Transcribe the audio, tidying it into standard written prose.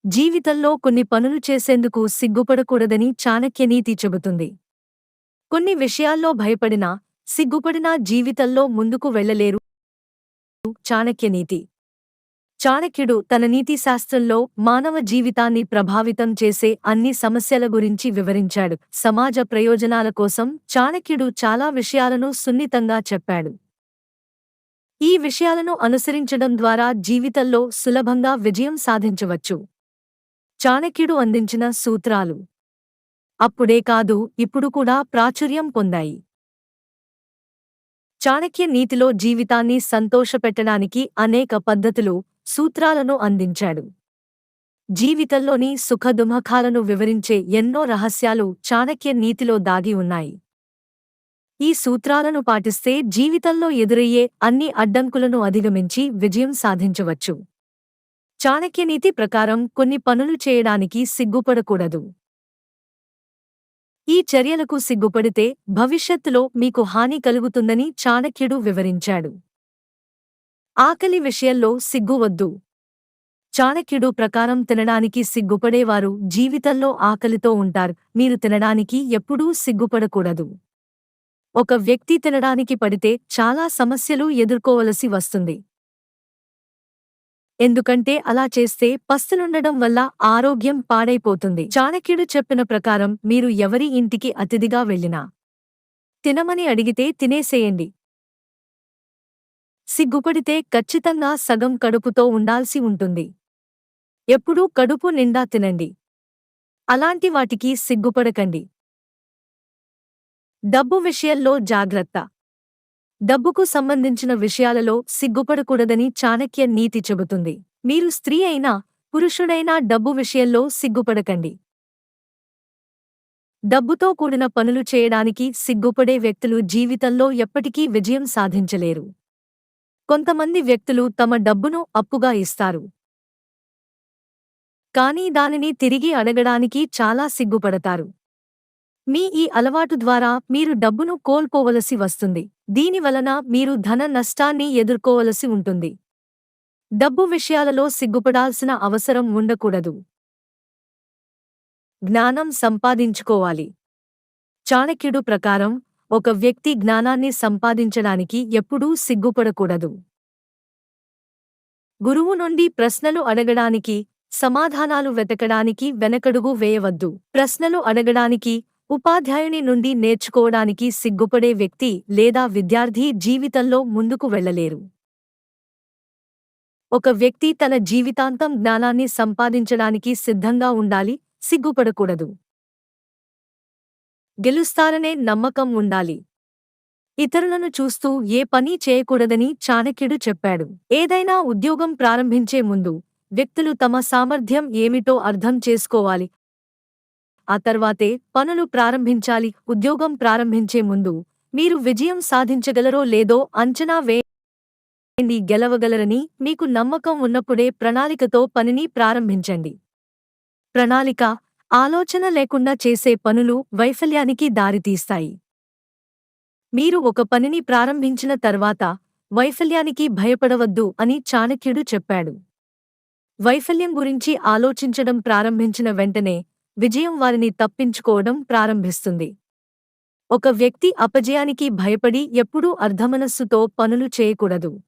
జీవితంలో కొన్ని పనులు చేసేందుకు సిగ్గుపడకూడదని చాణక్యనీతి చెబుతుంది. కొన్ని విషయాల్లో భయపడినా, సిగ్గుపడినా జీవితంలో ముందుకు వెళ్ళలేరు. చాణక్యనీతి. చాణక్యుడు తన నీతిశాస్త్రంలో మానవ జీవితాన్ని ప్రభావితం చేసే అన్ని సమస్యల గురించి వివరించాడు. సమాజ ప్రయోజనాల కోసం చాణక్యుడు చాలా విషయాలను సున్నితంగా చెప్పాడు. ఈ విషయాలను అనుసరించడం ద్వారా జీవితంలో సులభంగా విజయం సాధించవచ్చు. చాణక్యుడు అందించిన సూత్రాలు అప్పుడే కాదు, ఇప్పుడు కూడా ప్రాచుర్యం పొందాయి. చాణక్య నీతిలో జీవితాన్ని సంతోషపెట్టడానికి అనేక పద్ధతులు, సూత్రాలను అందించాడు. జీవితంలోని సుఖదుమఖాలను వివరించే ఎన్నో రహస్యాలు చాణక్య నీతిలో దాగి ఉన్నాయి. ఈ సూత్రాలను పాటిస్తే జీవితంలో ఎదురయ్యే అన్ని అడ్డంకులను అధిగమించి విజయం సాధించవచ్చు. చాణక్యనీతి ప్రకారం కొన్ని పనులు చేయడానికి సిగ్గుపడకూడదు. ఈ చర్యలకు సిగ్గుపడితే భవిష్యత్తులో మీకు హాని కలుగుతుందని చాణక్యుడు వివరించాడు. ఆకలి విషయంలో సిగ్గువద్దు. చాణక్యుడు ప్రకారం తినడానికి సిగ్గుపడేవారు జీవితంలో ఆకలితో ఉంటారు. మీరు తినడానికి ఎప్పుడూ సిగ్గుపడకూడదు. ఒక వ్యక్తి తినడానికి పడితే చాలా సమస్యలు ఎదుర్కోవలసి వస్తుంది. ఎందుకంటే అలా చేస్తే పస్తులుండడం వల్ల ఆరోగ్యం పాడైపోతుంది. చాణక్యుడు చెప్పిన ప్రకారం మీరు ఎవరి ఇంటికి అతిథిగా వెళ్ళినా తినమని అడిగితే తినేసేయండి. సిగ్గుపడితే ఖచ్చితంగా సగం కడుపుతో ఉండాల్సి ఉంటుంది. ఎప్పుడూ కడుపు నిండా తినండి. అలాంటి వాటికి సిగ్గుపడకండి. డబ్బు విషయంలో జాగ్రత్త. డబ్బుకు సంబంధించిన విషయాలలో సిగ్గుపడకూడదని చాణక్య నీతి చెబుతుంది. మీరు స్త్రీ అయినా, పురుషుడైనా డబ్బు విషయంలో సిగ్గుపడకండి. డబ్బుతో కూడిన పనులు చేయడానికి సిగ్గుపడే వ్యక్తులు జీవితంలో ఎప్పటికీ విజయం సాధించలేరు. కొంతమంది వ్యక్తులు తమ డబ్బును అప్పుగా ఇస్తారు. కానీ దానిని తిరిగి అడగడానికి చాలా సిగ్గుపడతారు. మీ ఈ అలవాటు ద్వారా మీరు డబ్బును కోల్పోవలసి వస్తుంది. దీనివలన మీరు ధన నష్టాన్ని ఎదుర్కోవలసి ఉంటుంది. డబ్బు విషయాలలో సిగ్గుపడాల్సిన అవసరం ఉండకూడదు. జ్ఞానం సంపాదించుకోవాలి. చాణక్యుడు ప్రకారం ఒక వ్యక్తి జ్ఞానాన్ని సంపాదించడానికి ఎప్పుడూ సిగ్గుపడకూడదు. గురువు నుండి ప్రశ్నలు అడగడానికి, సమాధానాలు వెతకడానికి వెనకడుగు వేయవద్దు. ప్రశ్నలు అడగడానికి, ఉపాధ్యాయుని నుండి నేర్చుకోవడానికి సిగ్గుపడే వ్యక్తి లేదా విద్యార్థి జీవితంలో ముందుకు వెళ్ళలేరు. ఒక వ్యక్తి తన జీవితాంతం జ్ఞానాన్ని సంపాదించడానికి సిద్ధంగా ఉండాలి, సిగ్గుపడకూడదు. గెలుస్తారనే నమ్మకం ఉండాలి. ఇతరులను చూస్తూ ఏ పని చేయకూడదని చాణక్యుడు చెప్పాడు. ఏదైనా ఉద్యోగం ప్రారంభించే ముందు వ్యక్తులు తమ సామర్థ్యం ఏమిటో అర్థం చేసుకోవాలి. ఆ తర్వాతే పనులు ప్రారంభించాలి. ఉద్యోగం ప్రారంభించే ముందు మీరు విజయం సాధించగలరో లేదో అంచనా వేయండి. గెలవగలరని మీకు నమ్మకం ఉన్నప్పుడే ప్రణాళికతో పనిని ప్రారంభించండి. ప్రణాళిక, ఆలోచన లేకుండా చేసే పనులు వైఫల్యానికి దారితీస్తాయి. మీరు ఒక పనిని ప్రారంభించిన తర్వాత వైఫల్యానికి భయపడవద్దు అని చాణక్యుడు చెప్పాడు. వైఫల్యం గురించి ఆలోచించడం ప్రారంభించిన వెంటనే విజయం వారిని తప్పించుకోవడం ప్రారంభిస్తుంది. ఒక వ్యక్తి అపజయానికి భయపడి ఎప్పుడూ అర్ధమనస్సుతో పనులు చేయకూడదు.